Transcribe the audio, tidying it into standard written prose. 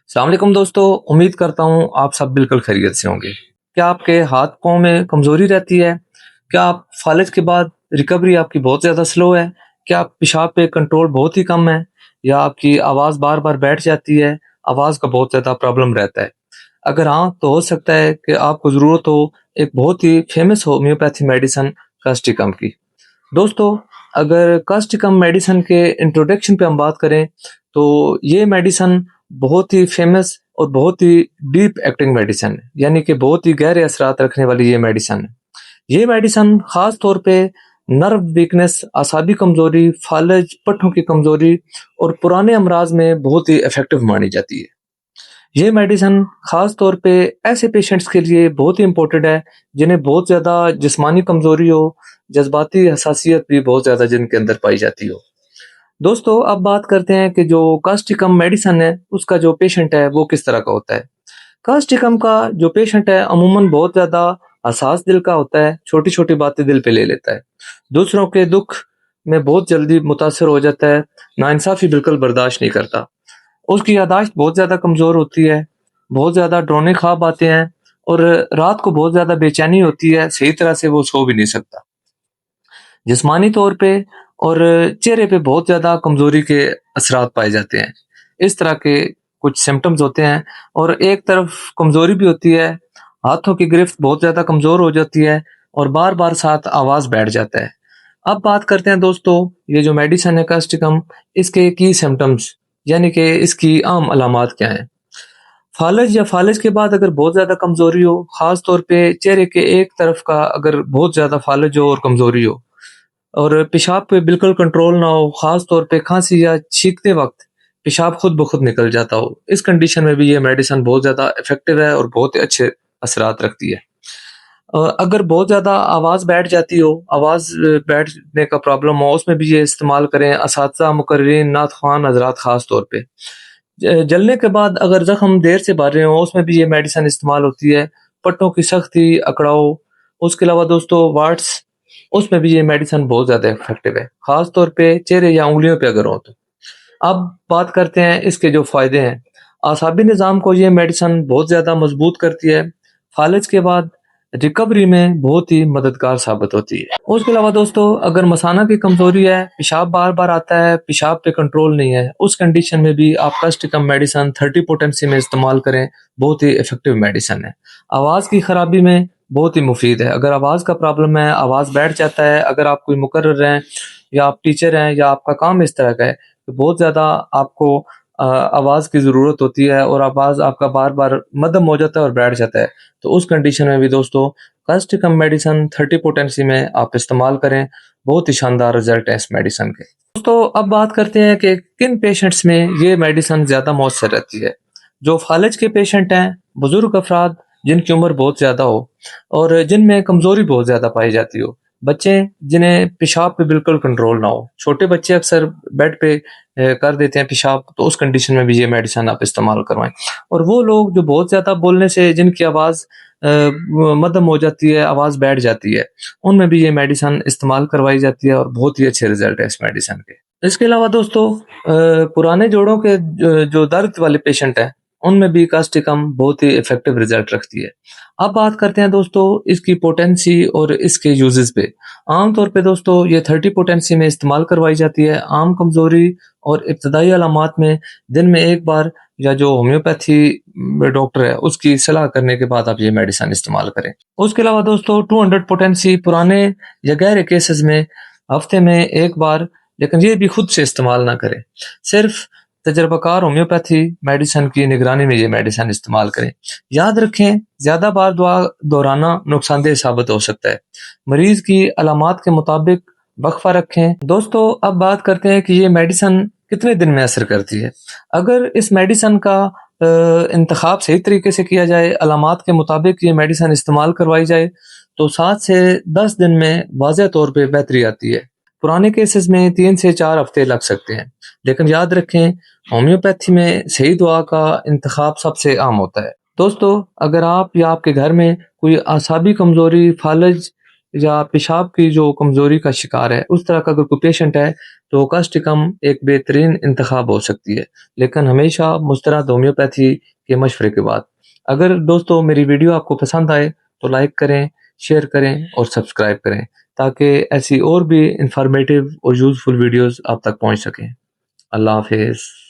अस्सलाम वालेकुम दोस्तों, उम्मीद करता हूँ आप सब बिल्कुल खैरियत से होंगे। क्या आपके हाथ पाँव में कमज़ोरी रहती है? क्या आप फालिज के बाद रिकवरी आपकी बहुत ज़्यादा स्लो है? क्या आप पेशाब पे कंट्रोल बहुत ही कम है? या आपकी आवाज़ बार-बार बैठ जाती है? आवाज़ का बहुत ज़्यादा प्रॉब्लम रहता है? अगर हाँ, तो हो सकता है कि आपको ज़रूरत हो एक बहुत ही फ़ेमस होम्योपैथी मेडिसिन कास्टिकम की। दोस्तों, अगर कास्टिकम मेडिसिन के इंट्रोडक्शन पे हम बात करें, तो ये मेडिसिन बहुत ही फेमस और बहुत ही डीप एक्टिंग मेडिसिन है, यानी कि बहुत ही गहरे असरात रखने वाली ये मेडिसिन है। ये मेडिसिन खास तौर पे नर्व वीकनेस, आसाबी कमजोरी, फालज, पट्टों की कमजोरी और पुराने अमराज में बहुत ही इफेक्टिव मानी जाती है। ये मेडिसिन खास तौर पे ऐसे पेशेंट्स के लिए बहुत ही इम्पोर्टेंट है जिन्हें बहुत ज़्यादा जिस्मानी कमजोरी हो, जज्बाती हसासियत भी बहुत ज़्यादा जिनके अंदर पाई जाती हो। दोस्तों, अब बात करते हैं कि जो कास्टिकम मेडिसिन है उसका जो पेशेंट है वो किस तरह का होता है। कास्टिकम का जो पेशेंट है अमूमन बहुत ज़्यादा हसास दिल का होता है, छोटी छोटी बातें दिल पे ले लेता है, दूसरों के दुख में बहुत जल्दी मुतासर हो जाता है, नाइंसाफ़ी बिल्कुल बर्दाश्त नहीं करता। उसकी याददाश्त बहुत ज़्यादा कमज़ोर होती है, बहुत ज़्यादा डरोने ख्वाब आते हैं और रात को बहुत ज़्यादा बेचैनी होती है, सही तरह से वो सो भी नहीं सकता। जिस्मानी तौर पे और चेहरे पे बहुत ज़्यादा कमज़ोरी के असरात पाए जाते हैं। इस तरह के कुछ सिम्पटम्स होते हैं और एक तरफ कमज़ोरी भी होती है, हाथों की गिरफ्त बहुत ज़्यादा कमज़ोर हो जाती है और बार-बार साथ आवाज़ बैठ जाता है। अब बात करते हैं दोस्तों, ये जो मेडिसिन है कास्टिकम, इसके की सिम्पटम्स यानी कि इसकी आम अलामात क्या हैं? फालज या फालज के बाद अगर बहुत ज़्यादा कमज़ोरी हो, ख़ास तौर पे चेहरे के एक तरफ का अगर बहुत ज़्यादा फालज हो और कमज़ोरी हो और पेशाब पे बिल्कुल कंट्रोल ना हो, ख़ास तौर पे खाँसी या छींकते वक़्त पेशाब खुद ब खुद निकल जाता हो, इस कंडीशन में भी ये मेडिसिन बहुत ज़्यादा इफ़ेक्टिव है और बहुत ही अच्छे असरात रखती है। अगर बहुत ज़्यादा आवाज़ बैठ जाती हो, आवाज़ बैठने का प्रॉब्लम हो, उसमें भी ये इस्तेमाल करें असातिज़ा, मुकर्रिरीन, नात ख़्वान हज़रात ख़ास तौर पे। जलने के बाद अगर ज़ख्म देर से भर रहे हों, उसमें भी ये मेडिसिन इस्तेमाल होती है। पट्टों की सख्ती, अकड़ाव, उसके अलावा दोस्तों वाट्स, उसमें भी ये मेडिसिन बहुत ज़्यादा इफ़ेक्टिव है, ख़ास तौर पे चेहरे या उँगलियों पे अगर हो तो। अब बात करते हैं इसके जो फ़ायदे हैं। आसाबी निज़ाम को ये मेडिसिन बहुत ज़्यादा मज़बूत करती है। फ़ालिज के बाद रिकवरी में बहुत ही मददगार साबित होती है। उसके अलावा दोस्तों, अगर मसाना की कमज़ोरी है, पेशाब बार-बार आता है, पेशाब पे कंट्रोल नहीं है, उस कंडीशन में भी आप कास्टिकम मेडिसिन 30 पोटेंसी में इस्तेमाल करें, बहुत ही इफ़ेक्टिव मेडिसिन है। आवाज़ की खराबी में बहुत ही मुफ़ीद है। अगर आवाज़ का प्रॉब्लम है, आवाज़ बैठ जाता है, अगर आप कोई मुकर्रिर हैं या आप टीचर हैं या आपका काम इस तरह का है, तो बहुत ज़्यादा आपको आवाज़ की ज़रूरत होती है और आवाज़ आपका बार-बार मद्धम हो जाता है और बैठ जाता है। तो उस कंडीशन में भी दोस्तों कास्टिकम मेडिसिन 30 पोटेंसी में आप इस्तेमाल करें, बहुत ही शानदार रिजल्ट है इस मेडिसिन के। दोस्तों, अब बात करते हैं कि किन पेशेंट्स में ये मेडिसिन ज़्यादा मौसर रहती है। जो फालिज के पेशेंट हैं, बुजुर्ग अफराद जिनकी उम्र बहुत ज़्यादा हो और जिनमें कमज़ोरी बहुत ज़्यादा पाई जाती हो, बच्चे जिन्हें पेशाब पे बिल्कुल कंट्रोल ना हो, छोटे बच्चे अक्सर बेड पे कर देते हैं पेशाब, तो उस कंडीशन में भी ये मेडिसिन आप इस्तेमाल करवाएं। और वो लोग जो बहुत ज़्यादा बोलने से जिनकी आवाज़ मद्धम हो जाती है, आवाज़ बैठ जाती है, उनमें भी ये मेडिसिन इस्तेमाल करवाई जाती है और बहुत ही अच्छे रिजल्ट है इस मेडिसिन के। इसके अलावा दोस्तों, पुराने जोड़ों के जो दर्द वाले पेशेंट हैं, उनमें भी कास्टिकम बहुत ही इफेक्टिव रिजल्ट रखती है। अब बात करते हैं दोस्तों इसकी पोटेंसी और इसके यूजेस पे। आम तौर पे दोस्तों ये 30 पोटेंसी में इस्तेमाल करवाई जाती है। आम कमज़ोरी और इब्तदाई अलामात में दिन में एक बार या जो होम्योपैथी डॉक्टर है उसकी सलाह करने के बाद आप ये मेडिसिन इस्तेमाल करें। उसके अलावा दोस्तों 200 पोटेंसी पुराने या गहरे केसेस में हफ्ते में एक बार, लेकिन ये भी खुद से इस्तेमाल ना करें। सिर्फ तजर्बाकार होम्योपैथी मेडिसिन की निगरानी में ये मेडिसिन इस्तेमाल करें। याद रखें, ज़्यादा बार दवा दोहराना नुकसानदेह साबित हो सकता है। मरीज की अलामात के मुताबिक वक्फा रखें। दोस्तों, अब बात करते हैं कि ये मेडिसिन कितने दिन में असर करती है। अगर इस मेडिसिन का इंतखाब सही तरीके से किया जाए, अलामात के मुताबिक ये मेडिसिन इस्तेमाल करवाई जाए, तो 7 से 10 दिन में वाज़ेह तौर पे बेहतरी आती है। पुराने केसेस में 3 से 4 हफ्ते लग सकते हैं, लेकिन याद रखें होम्योपैथी में सही दवा का इंतखाब सबसे आम होता है। दोस्तों, अगर आप या आपके घर में कोई आसाबी कमज़ोरी, फालज या पेशाब की जो कमज़ोरी का शिकार है, उस तरह का अगर कोई पेशेंट है, تو کاسٹکم ایک بہترین انتخاب ہو سکتی ہے، لیکن ہمیشہ مسترد ہومیوپیتھی کے مشورے کے بعد۔ اگر دوستو میری ویڈیو آپ کو پسند آئے تو لائک کریں، شیئر کریں اور سبسکرائب کریں تاکہ ایسی اور بھی انفارمیٹیو اور یوزفل ویڈیوز آپ تک پہنچ سکیں۔ اللہ حافظ۔